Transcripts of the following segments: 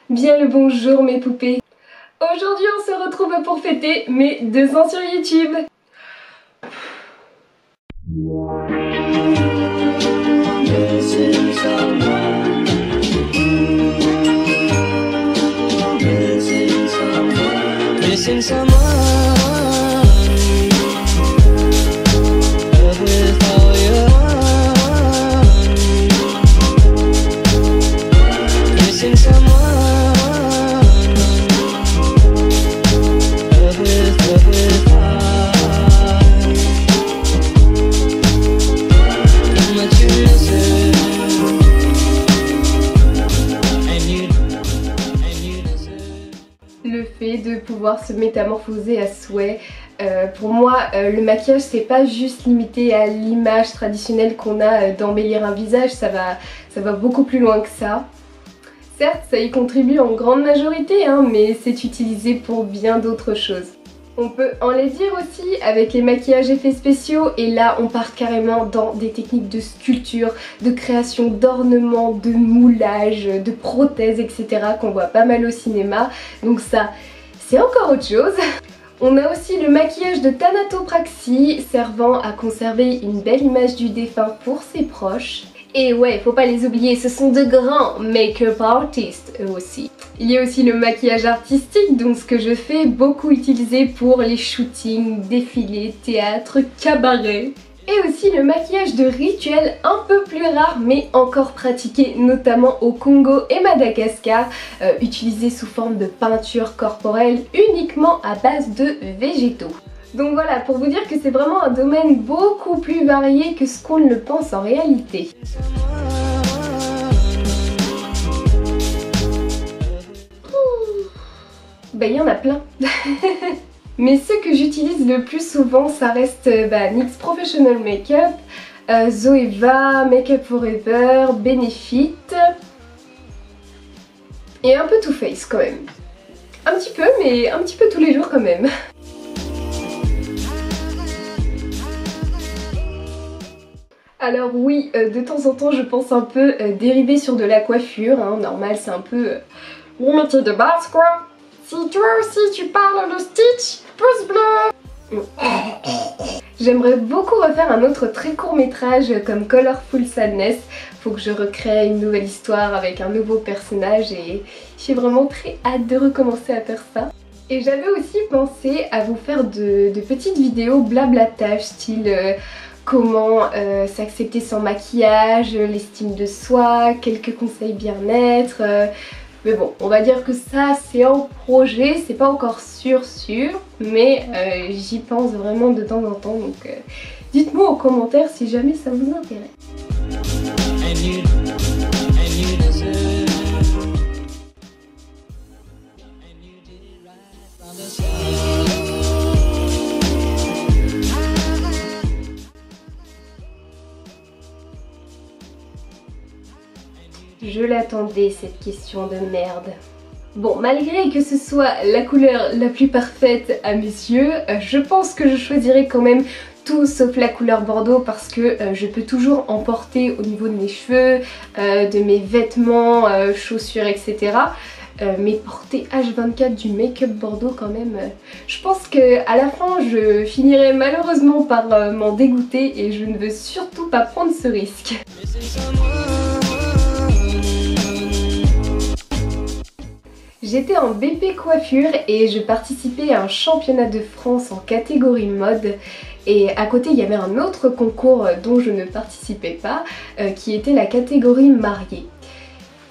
Bien le bonjour mes poupées. Aujourd'hui on se retrouve pour fêter mes 2 ans sur YouTube. Le fait de pouvoir se métamorphoser à souhait. Pour moi, le maquillage c'est pas juste limité à l'image traditionnelle qu'on a d'embellir un visage, ça va beaucoup plus loin que ça. Certes, ça y contribue en grande majorité, hein, mais c'est utilisé pour bien d'autres choses. On peut en les dire aussi avec les maquillages effets spéciaux, et là on part carrément dans des techniques de sculpture, de création d'ornements, de moulage, de prothèses, etc. qu'on voit pas mal au cinéma, donc ça c'est encore autre chose. On a aussi le maquillage de thanatopraxie servant à conserver une belle image du défunt pour ses proches. Et ouais, faut pas les oublier, ce sont de grands make-up artistes eux aussi. Il y a aussi le maquillage artistique, donc ce que je fais, beaucoup utilisé pour les shootings, défilés, théâtre, cabaret. Et aussi le maquillage de rituel un peu plus rare mais encore pratiqué notamment au Congo et Madagascar, utilisé sous forme de peinture corporelle uniquement à base de végétaux. Donc voilà, pour vous dire que c'est vraiment un domaine beaucoup plus varié que ce qu'on ne le pense en réalité. Ben il y en a plein. Mais ceux que j'utilise le plus souvent, ça reste NYX Professional Makeup, Zoeva, Makeup Forever, Benefit et un peu Too Faced quand même. Un petit peu, mais un petit peu tous les jours quand même. Alors oui, de temps en temps je pense un peu dériver sur de la coiffure, hein, normal c'est un peu mon métier de base quoi. Si toi aussi tu parles de Stitch, pouce bleu. J'aimerais beaucoup refaire un autre très court métrage comme Colorful Sadness. Faut que je recrée une nouvelle histoire avec un nouveau personnage et j'ai vraiment très hâte de recommencer à faire ça. Et j'avais aussi pensé à vous faire de petites vidéos blablatage style comment s'accepter sans maquillage, l'estime de soi, quelques conseils bien-être. Mais bon, on va dire que ça c'est en projet, c'est pas encore sûr, mais j'y pense vraiment de temps en temps, donc dites-moi en commentaire si jamais ça vous intéresse. Je l'attendais cette question de merde. Bon, malgré que ce soit la couleur la plus parfaite à mes yeux, je pense que je choisirai quand même tout sauf la couleur bordeaux parce que je peux toujours en porter au niveau de mes cheveux, de mes vêtements, chaussures, etc. Mais porter H24 du make-up bordeaux quand même, je pense qu'à la fin je finirai malheureusement par m'en dégoûter et je ne veux surtout pas prendre ce risque. J'étais en BP coiffure et je participais à un championnat de France en catégorie mode, et à côté il y avait un autre concours dont je ne participais pas qui était la catégorie mariée.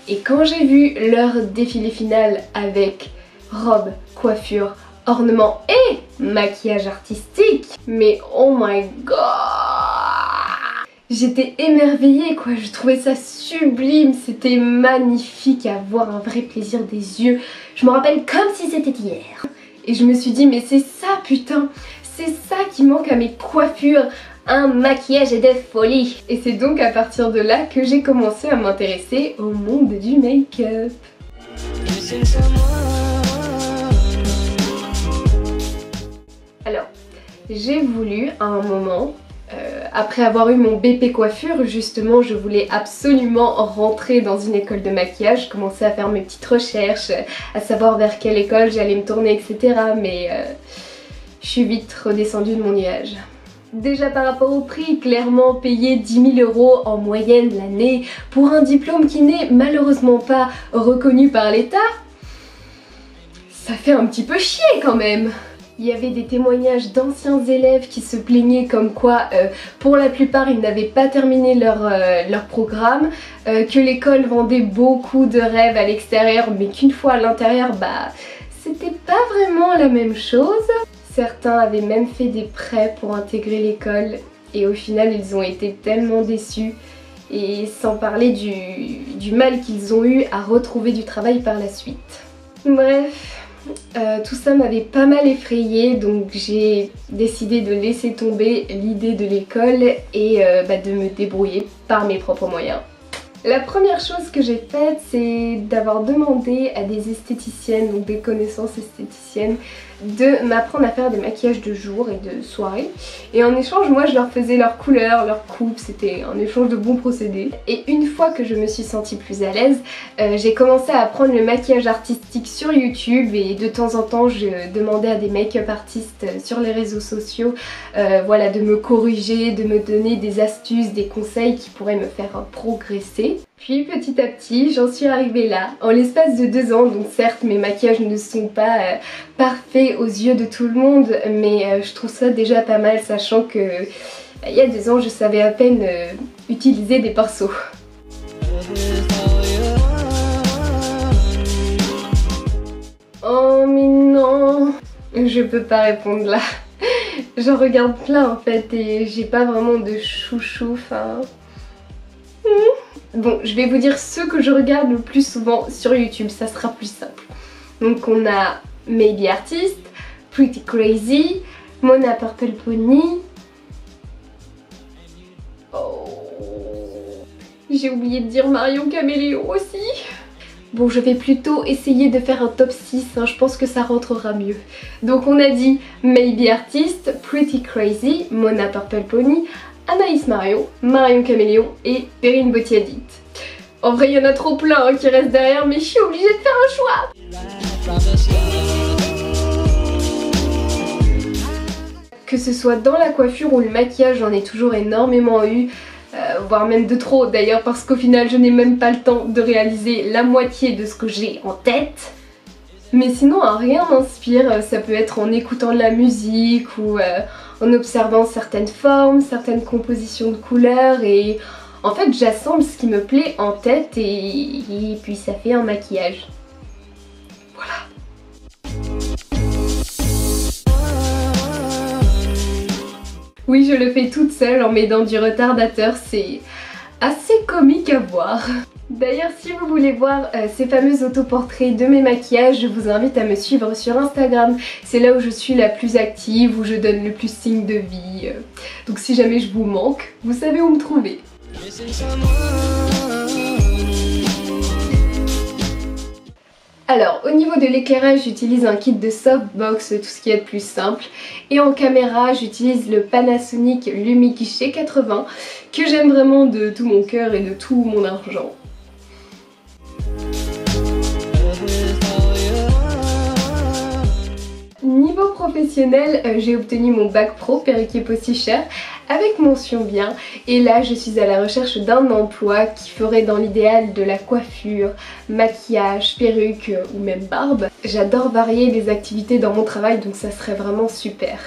Et quand j'ai vu leur défilé final avec robe, coiffure, ornements et maquillage artistique, mais oh my god! J'étais émerveillée quoi, je trouvais ça sublime, c'était magnifique à voir, un vrai plaisir des yeux. Je me rappelle comme si c'était hier. Et je me suis dit mais c'est ça putain, c'est ça qui manque à mes coiffures, un maquillage de folie. Et c'est donc à partir de là que j'ai commencé à m'intéresser au monde du make-up. Alors, j'ai voulu à un moment Après avoir eu mon BP coiffure, justement, je voulais absolument rentrer dans une école de maquillage, commencer à faire mes petites recherches, à savoir vers quelle école j'allais me tourner, etc. Mais je suis vite redescendue de mon nuage. Déjà par rapport au prix, clairement payer 10 000 € en moyenne l'année pour un diplôme qui n'est malheureusement pas reconnu par l'État, ça fait un petit peu chier quand même. Il y avait des témoignages d'anciens élèves qui se plaignaient comme quoi pour la plupart ils n'avaient pas terminé leur programme, que l'école vendait beaucoup de rêves à l'extérieur mais qu'une fois à l'intérieur bah c'était pas vraiment la même chose. Certains avaient même fait des prêts pour intégrer l'école et au final ils ont été tellement déçus, et sans parler du mal qu'ils ont eu à retrouver du travail par la suite. Bref. Tout ça m'avait pas mal effrayée, donc j'ai décidé de laisser tomber l'idée de l'école et de me débrouiller par mes propres moyens. La première chose que j'ai faite, c'est d'avoir demandé à des esthéticiennes, donc des connaissances esthéticiennes, de m'apprendre à faire des maquillages de jour et de soirée. Et en échange, moi je leur faisais leur couleur, leur coupe, c'était un échange de bons procédés. Et une fois que je me suis sentie plus à l'aise, j'ai commencé à apprendre le maquillage artistique sur YouTube, et de temps en temps je demandais à des make-up artistes sur les réseaux sociaux voilà, de me corriger, de me donner des astuces, des conseils qui pourraient me faire progresser. Puis petit à petit j'en suis arrivée là, en l'espace de 2 ans, donc certes mes maquillages ne sont pas parfaits aux yeux de tout le monde, mais je trouve ça déjà pas mal, sachant que il y a 2 ans je savais à peine utiliser des pinceaux. Oh mais non, je peux pas répondre là. J'en regarde plein en fait et j'ai pas vraiment de chouchou, enfin... Bon, je vais vous dire ceux que je regarde le plus souvent sur YouTube, ça sera plus simple. Donc on a Maybe Artist, Pretty Crazy, Mona Purple Pony... Oh... J'ai oublié de dire Marion Caméléon aussi. Bon, je vais plutôt essayer de faire un top 6, hein, je pense que ça rentrera mieux. Donc on a dit Maybe Artist, Pretty Crazy, Mona Purple Pony, Anaïs Marion, Marion Caméléon et Perrine Botiadit. En vrai, il y en a trop plein hein, qui restent derrière, mais je suis obligée de faire un choix. Que ce soit dans la coiffure ou le maquillage, j'en ai toujours énormément eu. Voire même de trop d'ailleurs, parce qu'au final je n'ai même pas le temps de réaliser la moitié de ce que j'ai en tête. Mais sinon rien m'inspire, ça peut être en écoutant de la musique ou en observant certaines formes, certaines compositions de couleurs, et en fait j'assemble ce qui me plaît en tête et puis ça fait un maquillage. Voilà. Oui, je le fais toute seule en m'aidant du retardateur, c'est assez comique à voir. D'ailleurs, si vous voulez voir ces fameux autoportraits de mes maquillages, je vous invite à me suivre sur Instagram. C'est là où je suis la plus active, où je donne le plus signe de vie. Donc si jamais je vous manque, vous savez où me trouver. Alors au niveau de l'éclairage, j'utilise un kit de softbox, tout ce qui est de plus simple, et en caméra j'utilise le Panasonic Lumix G80 que j'aime vraiment de tout mon cœur et de tout mon argent. Niveau professionnel, j'ai obtenu mon bac pro perruquier posticheur avec mention bien, et là je suis à la recherche d'un emploi qui ferait dans l'idéal de la coiffure, maquillage, perruque ou même barbe. J'adore varier les activités dans mon travail, donc ça serait vraiment super.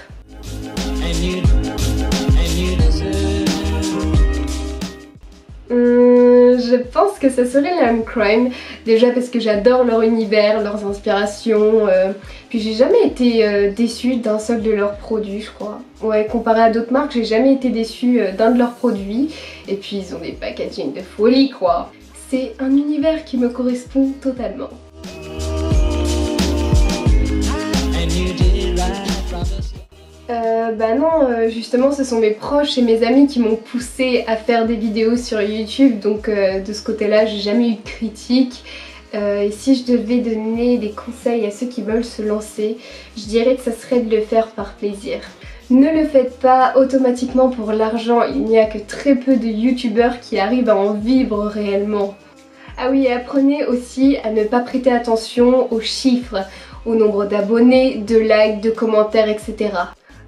Je pense que ça serait Lime Crime, déjà parce que j'adore leur univers, leurs inspirations, puis j'ai jamais été déçue d'un seul de leurs produits, je crois. Ouais, comparé à d'autres marques, j'ai jamais été déçue d'un de leurs produits, et puis ils ont des packaging de folie quoi. C'est un univers qui me correspond totalement. Bah non, justement ce sont mes proches et mes amis qui m'ont poussé à faire des vidéos sur YouTube, donc de ce côté là j'ai jamais eu de critique. Et si je devais donner des conseils à ceux qui veulent se lancer, je dirais que ça serait de le faire par plaisir. Ne le faites pas automatiquement pour l'argent, il n'y a que très peu de youtubeurs qui arrivent à en vivre réellement. Ah oui, et apprenez aussi à ne pas prêter attention aux chiffres, au nombre d'abonnés, de likes, de commentaires, etc.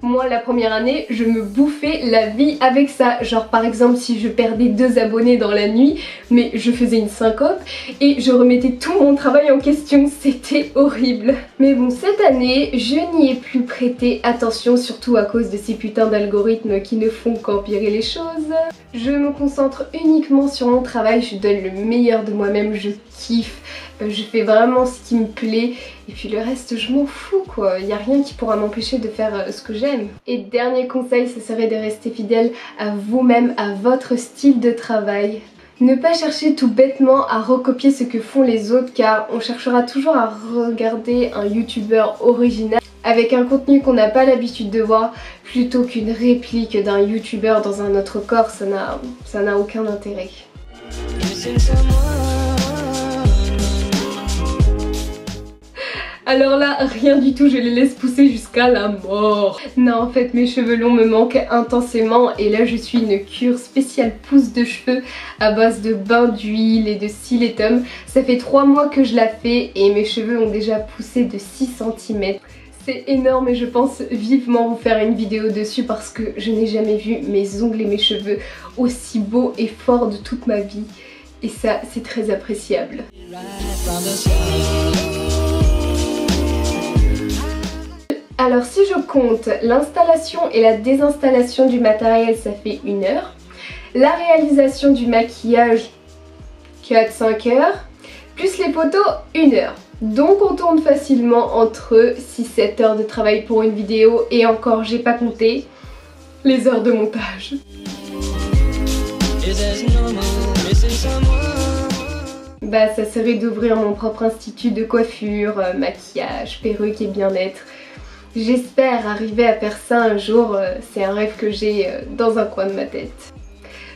Moi, la première année, je me bouffais la vie avec ça. Genre par exemple, si je perdais 2 abonnés dans la nuit, mais je faisais une syncope et je remettais tout mon travail en question. C'était horrible. Mais bon, cette année, je n'y ai plus prêté attention, surtout à cause de ces putains d'algorithmes qui ne font qu'empirer les choses. Je me concentre uniquement sur mon travail, je donne le meilleur de moi-même, je kiffe. Je fais vraiment ce qui me plaît et puis le reste je m'en fous quoi, il n'y a rien qui pourra m'empêcher de faire ce que j'aime. Et dernier conseil, ce serait de rester fidèle à vous-même, à votre style de travail. Ne pas chercher tout bêtement à recopier ce que font les autres car on cherchera toujours à regarder un youtubeur original avec un contenu qu'on n'a pas l'habitude de voir plutôt qu'une réplique d'un youtubeur dans un autre corps, ça n'a aucun intérêt. Alors là, rien du tout, je les laisse pousser jusqu'à la mort. Non, en fait, mes cheveux longs me manquent intensément et là, je suis une cure spéciale pousse de cheveux à base de bain d'huile et de silicone. Ça fait 3 mois que je la fais et mes cheveux ont déjà poussé de 6 cm. C'est énorme et je pense vivement vous faire une vidéo dessus parce que je n'ai jamais vu mes ongles et mes cheveux aussi beaux et forts de toute ma vie. Et ça, c'est très appréciable. Alors si je compte l'installation et la désinstallation du matériel, ça fait 1 heure. La réalisation du maquillage, 4-5 heures. Plus les photos, 1 heure. Donc on tourne facilement entre 6-7 heures de travail pour une vidéo et encore j'ai pas compté les heures de montage. Bah ça serait d'ouvrir mon propre institut de coiffure, maquillage, perruque et bien-être. J'espère arriver à faire ça un jour, c'est un rêve que j'ai dans un coin de ma tête.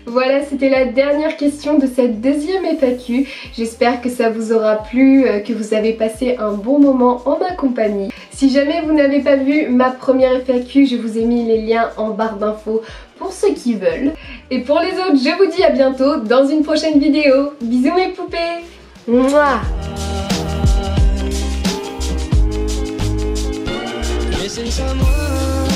Voilà, c'était la dernière question de cette deuxième FAQ. J'espère que ça vous aura plu, que vous avez passé un bon moment en ma compagnie. Si jamais vous n'avez pas vu ma première FAQ, je vous ai mis les liens en barre d'infos pour ceux qui veulent. Et pour les autres, je vous dis à bientôt dans une prochaine vidéo. Bisous mes poupées. Mouah. Missing someone.